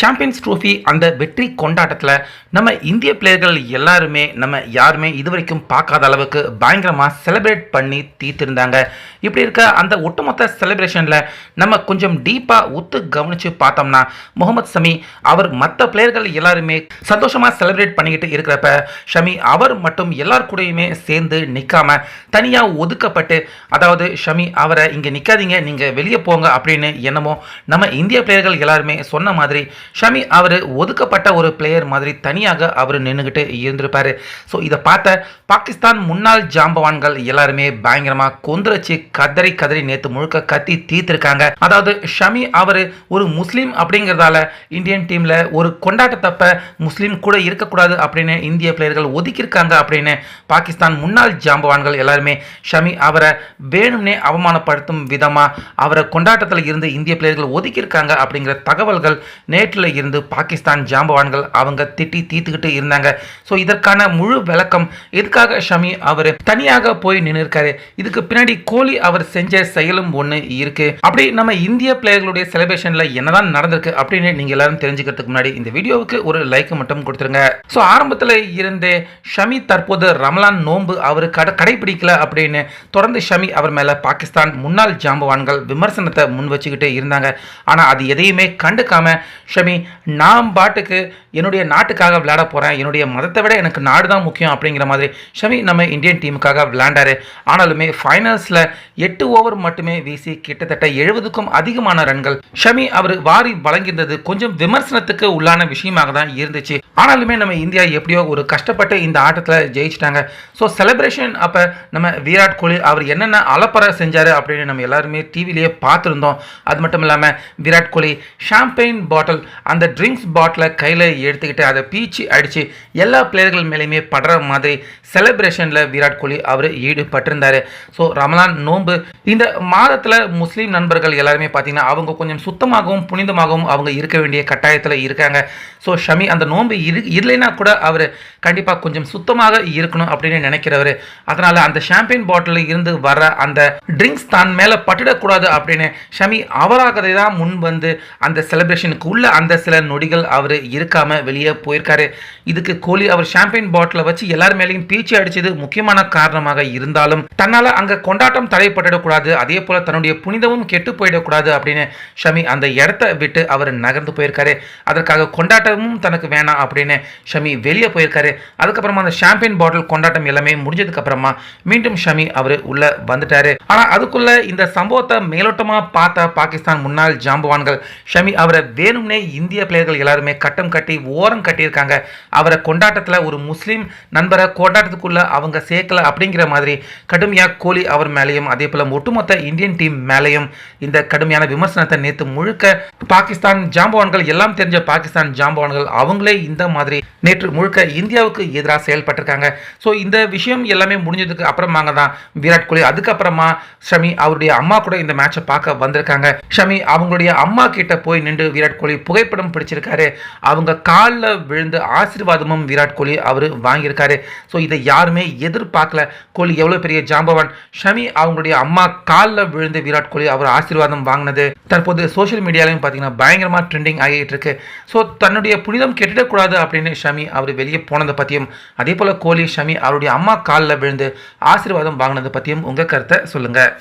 Champions trophy அந்த வெற்றி கொண்டாட்டத்தில் நம்ம இந்திய பிளேயர்கள் எல்லாருமே நம்ம யாருமே இதுவரைக்கும் பார்க்காத அளவுக்கு பயங்கரமாக செலிப்ரேட் பண்ணி தீர்த்திருந்தாங்க. இப்படி இருக்க அந்த ஒட்டுமொத்த செலிப்ரேஷனில் நம்ம கொஞ்சம் டீப்பாக ஒத்து கவனித்து பார்த்தோம்னா முகமது ஷமி அவர் மற்ற பிளேயர்கள் எல்லாருமே சந்தோஷமாக செலிப்ரேட் பண்ணிக்கிட்டு இருக்கிறப்ப ஷமி அவர் மட்டும் எல்லார் கூடயுமே சேர்ந்து நிற்காம தனியாக ஒதுக்கப்பட்டு, அதாவது ஷமி அவரை இங்கே நிற்காதீங்க நீங்கள் வெளியே போங்க அப்படின்னு என்னமோ நம்ம இந்திய பிளேயர்கள் எல்லாருமே சொன்ன மாதிரி ஷமி அவர் ஒதுக்கப்பட்ட ஒரு பிளேயர் மாதிரி தனியாக அவர் நின்றுக்கிட்டு இருந்திருப்பாரு. ஸோ இதை பார்த்த பாகிஸ்தான் முன்னாள் ஜாம்பவான்கள் எல்லாருமே பயங்கரமாக கொந்தளிச்சு கதறி கதறி நேற்று முழுக்க கத்தி தீர்த்திருக்காங்க. அதாவது ஷமி அவர் ஒரு முஸ்லீம் அப்படிங்கிறதால இந்தியன் டீமில் ஒரு கொண்டாட்டத்தப்ப முஸ்லீம் கூட இருக்கக்கூடாது அப்படின்னு இந்திய பிளேயர்கள் ஒதுக்கியிருக்காங்க அப்படின்னு பாகிஸ்தான் முன்னாள் ஜாம்பவான்கள் எல்லாருமே ஷமி அவரை வேணும்னே அவமானப்படுத்தும் விதமாக அவரை கொண்டாட்டத்தில் இருந்து இந்திய பிளேயர்கள் ஒதுக்கியிருக்காங்க அப்படிங்கிற தகவல்கள் நேற்றில் இருந்து பாகிஸ்தான் ஜாம்பவான்கள் அவங்க திட்டி தீர்த்துக்கிட்டு இருந்தாங்க. ஸோ இதற்கான முழு விளக்கம் எதுக்காக ஷமி அவர் தனியாக போய் நின்றுருக்காரு, இதுக்கு பின்னாடி கோலி அவர் செஞ்ச செயலும் ஒன்று இருக்கு. அப்படி நம்ம இந்திய பிளேயர்களுடைய செலிப்ரேஷனில் என்னதான் நடந்திருக்கு அப்படின்னு நீங்க எல்லாரும் தெரிஞ்சுக்கிறதுக்கு முன்னாடி இந்த வீடியோவுக்கு ஒரு லைக் மட்டும் கொடுத்துருங்க. ஸோ ஆரம்பத்தில் இருந்தே ஷமி தற்போது ரமலான் நோன்பு அவர் கடைபிடிக்கல அப்படின்னு தொடர்ந்து ஷமி அவர் மேல பாகிஸ்தான் முன்னாள் ஜாம்பவான்கள் விமர்சனத்தை முன் வச்சுக்கிட்டே இருந்தாங்க. ஆனால் அது எதையுமே கண்டுக்காம ஷமி நான் பாட்டுக்கு என்னுடைய நாட்டுக்காக விளையாட போகிறேன், என்னுடைய மதத்தை விட எனக்கு நாடு தான் முக்கியம் அப்படிங்கிற மாதிரி ஷமி நம்ம இந்தியன் டீமுக்காக விளையாண்டாரு. ஆனாலுமே ஃபைனல்ஸில் 8 ஓவர் மட்டுமே வீசி கிட்டத்தட்ட 70க்கும் அதிகமான ரன்கள் ஷமி அவர் வாரி வழங்கியிருந்தது கொஞ்சம் விமர்சனத்துக்கு உள்ளான விஷயமாக தான் இருந்துச்சு. ஆனாலுமே நம்ம இந்தியா எப்படியோ ஒரு கஷ்டப்பட்டு இந்த ஆட்டத்தில் ஜெயிச்சிட்டாங்க. ஸோ செலிப்ரேஷன் அப்போ நம்ம விராட் கோலி அவர் என்னென்ன அலப்பறை செஞ்சார் அப்படின்னு நம்ம எல்லாருமே டிவிலேயே பார்த்துருந்தோம். அது மட்டும் இல்லாமல் விராட் கோலி ஷாம்பெயின் பாட்டில் அந்த ட்ரிங்க்ஸ் பாட்டிலை கையில் எடுத்துக்கிட்டு அதை பீச்சு அடித்து எல்லா பிளேயர்கள் மேலேயுமே படுற மாதிரி செலிப்ரேஷனில் விராட் கோலி அவர் ஈடுபட்டிருந்தார். ஸோ ரமலான் நோன்பு இந்த மாதத்தில் முஸ்லீம் நண்பர்கள் எல்லாருமே பார்த்தீங்கன்னா அவங்க கொஞ்சம் சுத்தமாகவும் புனிதமாகவும் அவங்க இருக்க வேண்டிய கட்டாயத்தில் இருக்காங்க. ஸோ ஷமி அந்த நோன்பு இல்லைன்னா கூட அவர் கண்டிப்பாக கொஞ்சம் சுத்தமாக இருக்கணும் அப்படின்னு நினைக்கிறவர். அதனால் அந்த ஷாம்பெயின் பாட்டிலில் இருந்து வர அந்த ட்ரிங்க்ஸ் தான் மேலே பட்டுடக்கூடாது அப்படின்னு ஷமி அவராகவே தான் முன் வந்து அந்த செலிப்ரேஷனுக்கு உள்ள அந்த சில நொடிகள் அவர் இருக்காம வெளியே போயிருக்காரு. இதுக்கு கோலி அவர் ஷாம்பெயின் பாட்டிலை வச்சு எல்லார் மேலேயும் பீச்சு அடிச்சது முக்கியமான காரணமாக இருந்தாலும் தன்னால் அங்கே கொண்டாட்டம் தடைப்பட்டுடக்கூடாது, அதே போல தன்னுடைய புனிதமும் கெட்டு போயிடக்கூடாது அப்படின்னு ஷமி அந்த இடத்த விட்டு அவர் நகர்ந்து போயிருக்காரு. அதற்காக கொண்டாட்டமும் தனக்கு வேணாம் அப்படின்னு ஷமி வெளியே போயிருக்காரு. அதுக்கப்புறமா அந்த ஷாம்பெயின் பாட்டில் கொண்டாட்டம் எல்லாமே முடிஞ்சதுக்கு அப்புறமா மீண்டும் ஷமி அவர் உள்ள வந்துட்டாரு. ஆனால் அதுக்குள்ள இந்த சம்பவத்தை மேலோட்டமாக பார்த்த பாகிஸ்தான் முன்னாள் ஜாம்பவான்கள் ஷமி அவரை வேணும்னே இந்திய பிளேயர்கள் எல்லாருமே கட்டம் கட்டி ஓரம் கட்டியிருக்காங்க. அவரை கொண்டாட்டத்தில் ஒரு முஸ்லீம் நண்பரை கொண்டாட்டத்துக்குள்ள அவங்க சேர்க்கல அப்படிங்கிற மாதிரி கடுமையாக கோலி அவர் மேலேயும் அதே போல ஒட்டுமொத்த இந்தியன் டீம் மேலேயும் இந்த கடுமையான விமர்சனத்தை நேற்று முழுக்க பாகிஸ்தான் ஜாம்பவான்கள் எல்லாம் தெரிஞ்ச பாகிஸ்தான் ஜாம்பவான்கள் அவங்களே இந்த மாதிரி நேற்று முழுக்க இந்தியாவுக்கு எதிராக செயல்பட்டிருக்காங்க. ஸோ இந்த விஷயம் எல்லாமே முடிஞ்சதுக்கு அப்புறமாங்க தான் விராட் கோலி அதுக்கப்புறமா ஷமி அவருடைய அம்மா கூட இந்த மேட்சை பார்க்க வந்திருக்காங்க. ஷமி அவங்களுடைய அம்மா கிட்ட போய் நின்று விராட் கோலி புகைப்படம் பிடிச்சிருக்காரு. அவங்க காலில் விழுந்து ஆசீர்வாதமும் விராட் கோலி அவர் வாங்கியிருக்காரு. ஸோ இதை யாருமே எதிர்பார்க்கல. கோலி எவ்வளோ பெரிய ஜாம்பவான், ஷமி அவங்களுடைய அம்மா காலில் விழுந்து விராட் கோலி அவர் ஆசீர்வாதம் வாங்கினது தற்போது சோஷியல் மீடியாலையும் பார்த்தீங்கன்னா பயங்கரமாக ட்ரெண்டிங் ஆகிட்டு இருக்கு. ஸோ தன்னுடைய புனிதம் கெட்டிடக்கூடாது அப்படின்னு ஷமி அவர் வெளியே போனதை பற்றியும் அதே போல் கோலி ஷமி அவருடைய அம்மா காலில் விழுந்து ஆசீர்வாதம் வாங்கினதை பற்றியும் உங்கள் கருத்தை சொல்லுங்கள்.